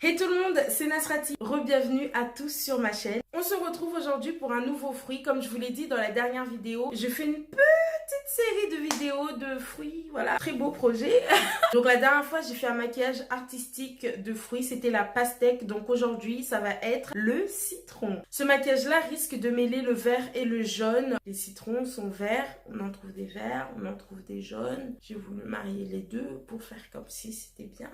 Hey tout le monde, c'est Nasrati. Re-bienvenue à tous sur ma chaîne. On se retrouve aujourd'hui pour un nouveau fruit. Comme je vous l'ai dit dans la dernière vidéo, je fais une petite série de vidéos de fruits. Voilà, très beau projet. Donc la dernière fois, j'ai fait un maquillage artistique de fruits. C'était la pastèque. Donc aujourd'hui, ça va être le citron. Ce maquillage-là risque de mêler le vert et le jaune. Les citrons sont verts. On en trouve des verts, on en trouve des jaunes. J'ai voulu marier les deux pour faire comme si c'était bien.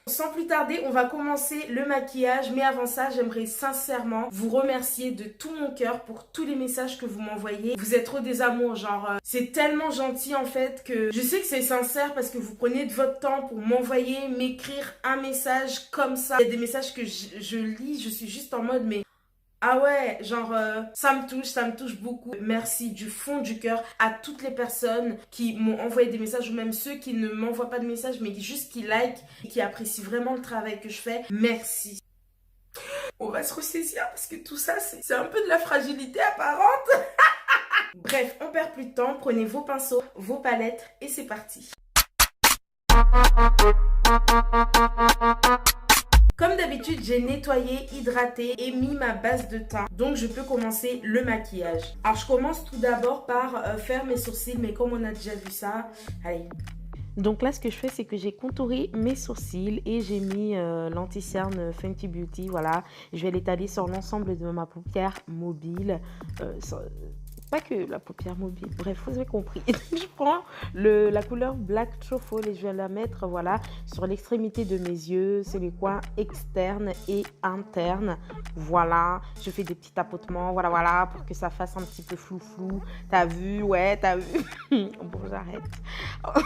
Sans plus tarder, on va commencer le maquillage. Mais avant ça, j'aimerais sincèrement vous remercier de tout mon cœur pour tous les messages que vous m'envoyez. Vous êtes trop des amours, genre c'est tellement gentil en fait que je sais que c'est sincère parce que vous prenez de votre temps pour m'envoyer, m'écrire un message comme ça. Il y a des messages que je lis, je suis juste en mode mais... Ah ouais, genre ça me touche beaucoup. Merci du fond du cœur à toutes les personnes qui m'ont envoyé des messages ou même ceux qui ne m'envoient pas de messages mais juste qui like et qui apprécient vraiment le travail que je fais. Merci. On va se ressaisir parce que tout ça c'est un peu de la fragilité apparente. Bref, on perd plus de temps. Prenez vos pinceaux, vos palettes et c'est parti. Comme d'habitude, j'ai nettoyé, hydraté et mis ma base de teint. Donc, je peux commencer le maquillage. Alors, je commence tout d'abord par faire mes sourcils. Mais comme on a déjà vu ça, allez. Donc là, ce que je fais, c'est que j'ai contouré mes sourcils et j'ai mis l'anti-cerne Fenty Beauty. Voilà, je vais l'étaler sur l'ensemble de ma paupière mobile. Pas que la paupière mobile, bref, vous avez compris. Je prends la couleur Black Truffle et je vais la mettre, voilà, sur l'extrémité de mes yeux. C'est les coins externes et internes. Voilà, je fais des petits tapotements, voilà, pour que ça fasse un petit peu flou-flou. T'as vu? Ouais, t'as vu? Bon, j'arrête.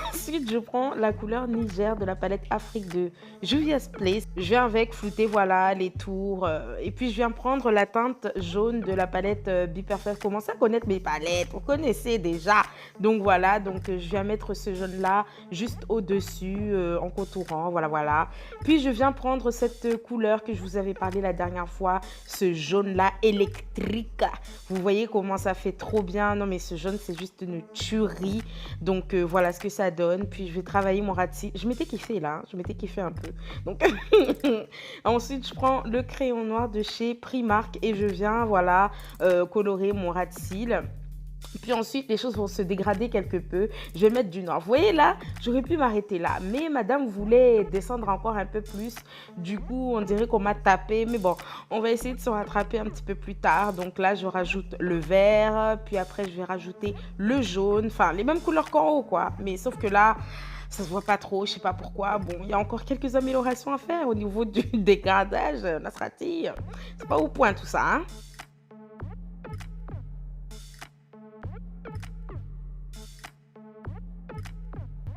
Ensuite, je prends la couleur Niger de la palette Afrique de Juvia's Place. Je viens avec flouter, voilà, les tours. Et puis, je viens prendre la teinte jaune de la palette Be Perfect. Commencez à connaître mes palettes, vous connaissez déjà. Donc, voilà, donc je viens mettre ce jaune-là juste au-dessus en contourant, voilà. Puis, je viens prendre cette couleur que je vous avais parlé la dernière fois, ce jaune-là électrique. Vous voyez comment ça fait trop bien. Non, mais ce jaune, c'est juste une tuerie. Donc, voilà ce que ça donne. Puis, je vais travailler mon ras de cils. Je m'étais kiffé là, je m'étais kiffé un peu. Donc, ensuite, je prends le crayon noir de chez Primark et je viens, voilà, colorer mon ras de cils. Puis ensuite, les choses vont se dégrader quelque peu. Je vais mettre du noir. Vous voyez là, j'aurais pu m'arrêter là. Mais madame voulait descendre encore un peu plus. Du coup, on dirait qu'on m'a tapé. Mais bon, on va essayer de se rattraper un petit peu plus tard. Donc là, je rajoute le vert. Puis après, je vais rajouter le jaune. Enfin, les mêmes couleurs qu'en haut, quoi. Mais sauf que là... ça se voit pas trop, je sais pas pourquoi. Bon, il y a encore quelques améliorations à faire au niveau du dégradage. Nasrati, c'est pas au point tout ça, hein.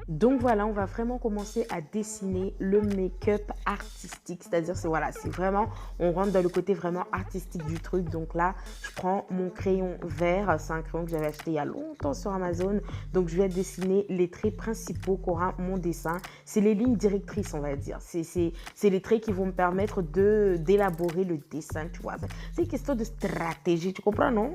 Donc voilà, on va vraiment commencer à dessiner le make-up artistique. C'est-à-dire, c'est voilà, c'est vraiment, on rentre dans le côté vraiment artistique du truc. Donc là, je prends mon crayon vert. C'est un crayon que j'avais acheté il y a longtemps sur Amazon. Donc je vais dessiner les traits principaux qu'aura mon dessin. C'est les lignes directrices, on va dire. C'est les traits qui vont me permettre d'élaborer le dessin, tu vois. C'est une question de stratégie, tu comprends, non?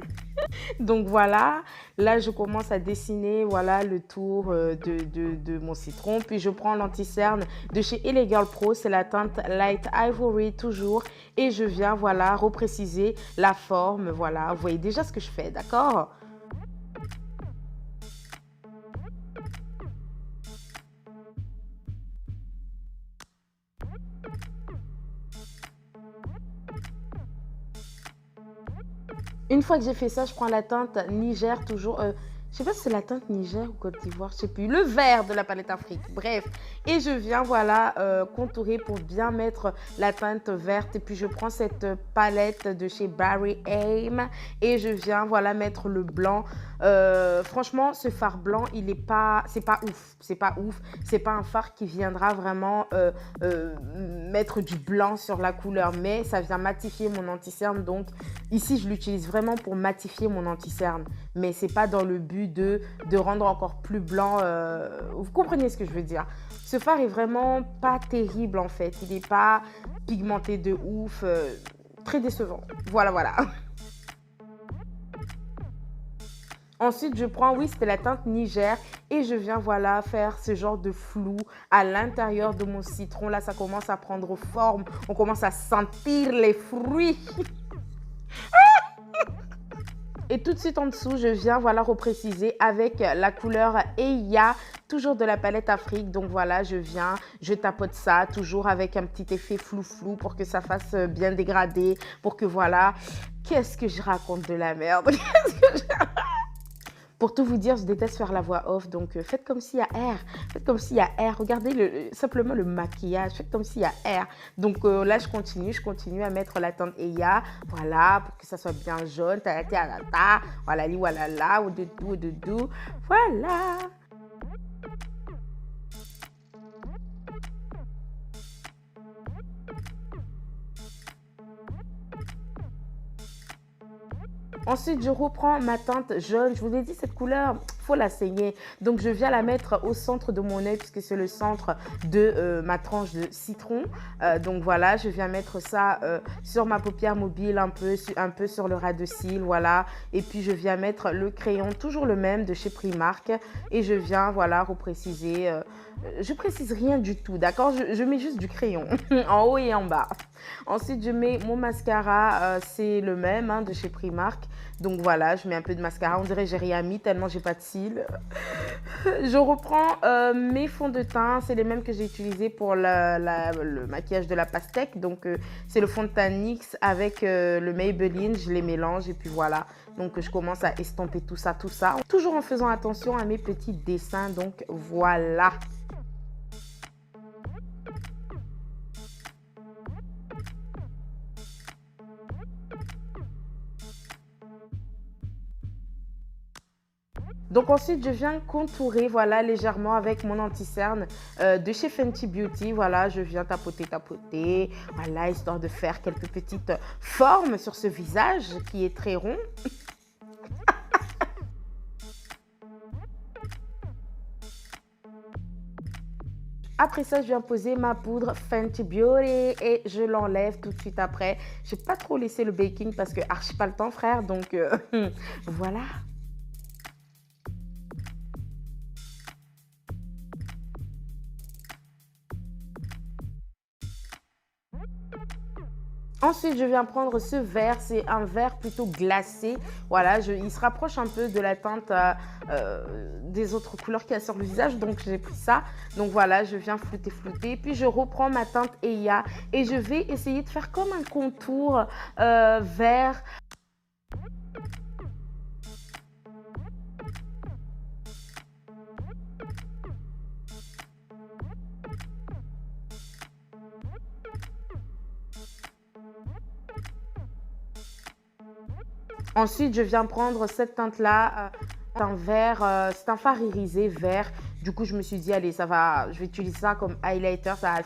Donc voilà, là je commence à dessiner, voilà, le tour de mon citron. Puis je prends l'anti-cerne de chez LA Girl Pro, c'est la teinte Light Ivory toujours. Et je viens, voilà, repréciser la forme, voilà. Vous voyez déjà ce que je fais, d'accord? Une fois que j'ai fait ça, je prends la teinte Niger toujours. Je sais pas si c'est la teinte Niger ou Côte d'Ivoire, je sais plus. Le vert de la palette Afrique. Bref. Et je viens, voilà, contourer pour bien mettre la teinte verte. Et puis, je prends cette palette de chez Barry Aim. Et je viens, voilà, mettre le blanc. Franchement, ce fard blanc, il est pas... c'est pas ouf. C'est pas ouf. C'est pas un fard qui viendra vraiment mettre du blanc sur la couleur. Mais ça vient matifier mon anti-cerne. Donc, ici, je l'utilise vraiment pour matifier mon anti-cerne. Mais c'est pas dans le but de rendre encore plus blanc. Vous comprenez ce que je veux dire? Ce fard est vraiment pas terrible en fait. Il n'est pas pigmenté de ouf. Très décevant. Voilà. Ensuite, je prends, oui, c'était la teinte Niger et je viens, voilà, faire ce genre de flou à l'intérieur de mon citron. Là, ça commence à prendre forme. On commence à sentir les fruits. Et tout de suite en dessous, je viens voilà repréciser avec la couleur Eya, toujours de la palette Afrique. Donc voilà, je viens, je tapote ça, toujours avec un petit effet flou-flou pour que ça fasse bien dégradé, pour que voilà, qu'est-ce que je raconte de la merde. Pour tout vous dire, je déteste faire la voix off, donc faites comme s'il y a air. Faites comme s'il y a air. Regardez simplement le maquillage. Faites comme s'il y a air. Donc là, je continue à mettre la teinte Eya. Voilà, pour que ça soit bien jaune. Voilà, li, voilà, là, au-dedans. Voilà. Ensuite, je reprends ma teinte jaune. Je vous ai dit, cette couleur, faut la saigner. Donc, je viens la mettre au centre de mon œil puisque c'est le centre de ma tranche de citron. Donc, voilà, je viens mettre ça sur ma paupière mobile, un peu sur le ras de cils, voilà. Et puis, je viens mettre le crayon, toujours le même, de chez Primark. Et je viens, voilà, repréciser. Je précise rien du tout, d'accord? Je mets juste du crayon, en haut et en bas. Ensuite, je mets mon mascara, c'est le même de chez Primark. Donc voilà, je mets un peu de mascara. On dirait que j'ai rien mis tellement j'ai pas de cils. Je reprends mes fonds de teint. C'est les mêmes que j'ai utilisés pour le maquillage de la pastèque. Donc c'est le fond de teint NYX avec le Maybelline. Je les mélange et puis voilà. Donc je commence à estomper tout ça. Toujours en faisant attention à mes petits dessins. Donc voilà. Donc ensuite, je viens contourer voilà, légèrement avec mon anti-cerne de chez Fenty Beauty. Voilà, je viens tapoter, voilà, histoire de faire quelques petites formes sur ce visage qui est très rond. Après ça, je viens poser ma poudre Fenty Beauty et je l'enlève tout de suite après. Je n'ai pas trop laissé le baking parce que archi pas le temps, frère. Donc voilà. Ensuite, je viens prendre ce vert, c'est un vert plutôt glacé. Voilà, il se rapproche un peu de la teinte des autres couleurs qu'il y a sur le visage, donc j'ai pris ça. Donc voilà, je viens flouter. Puis je reprends ma teinte Eya et je vais essayer de faire comme un contour vert. Ensuite, je viens prendre cette teinte-là, un vert, c'est un fard irisé vert. Du coup, je me suis dit, allez, ça va, je vais utiliser ça comme highlighter, ça va le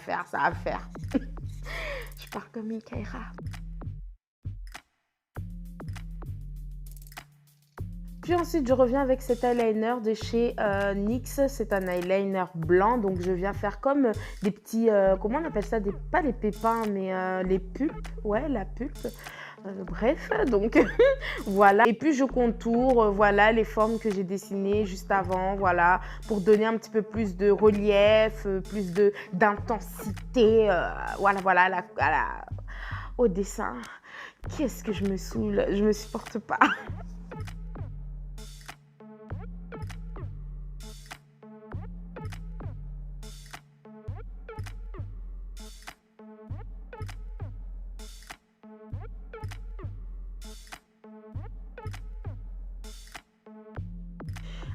faire. Je pars comme une Kaira. Puis ensuite, je reviens avec cet eyeliner de chez NYX. C'est un eyeliner blanc. Donc, je viens faire comme des petits, comment on appelle ça? Pas les pépins, mais les pulpes. Ouais, la pulpe. Bref, donc voilà. Et puis je contourne, voilà, les formes que j'ai dessinées juste avant, voilà, pour donner un petit peu plus de relief, plus d'intensité, voilà, au dessin. Qu'est-ce que je me saoule, je me supporte pas.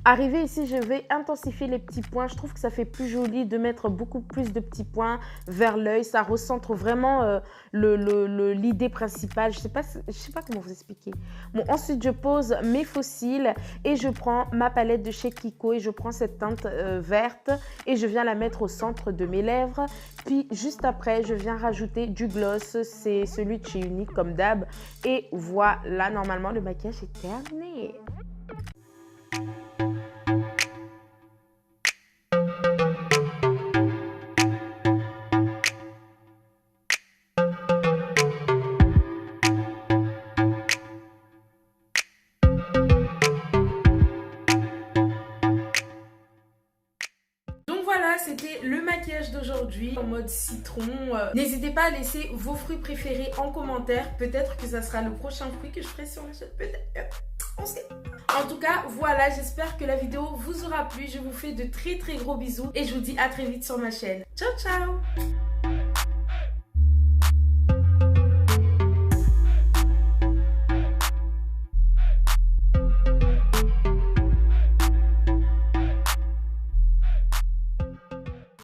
Arrivé ici, je vais intensifier les petits points. Je trouve que ça fait plus joli de mettre beaucoup plus de petits points vers l'œil. Ça recentre vraiment l'idée principale. Je sais pas comment vous expliquer. Bon, ensuite, je pose mes faux cils et je prends ma palette de chez Kiko et je prends cette teinte verte et je viens la mettre au centre de mes lèvres. Puis, juste après, je viens rajouter du gloss. C'est celui de chez Unique comme d'hab. Et voilà, normalement, le maquillage est terminé. produits en mode citron. N'hésitez pas à laisser vos fruits préférés en commentaire. Peut-être que ça sera le prochain fruit que je ferai sur la chaîne. Peut-être. On sait. En tout cas, voilà, j'espère que la vidéo vous aura plu. Je vous fais de très gros bisous et je vous dis à très vite sur ma chaîne. Ciao, ciao!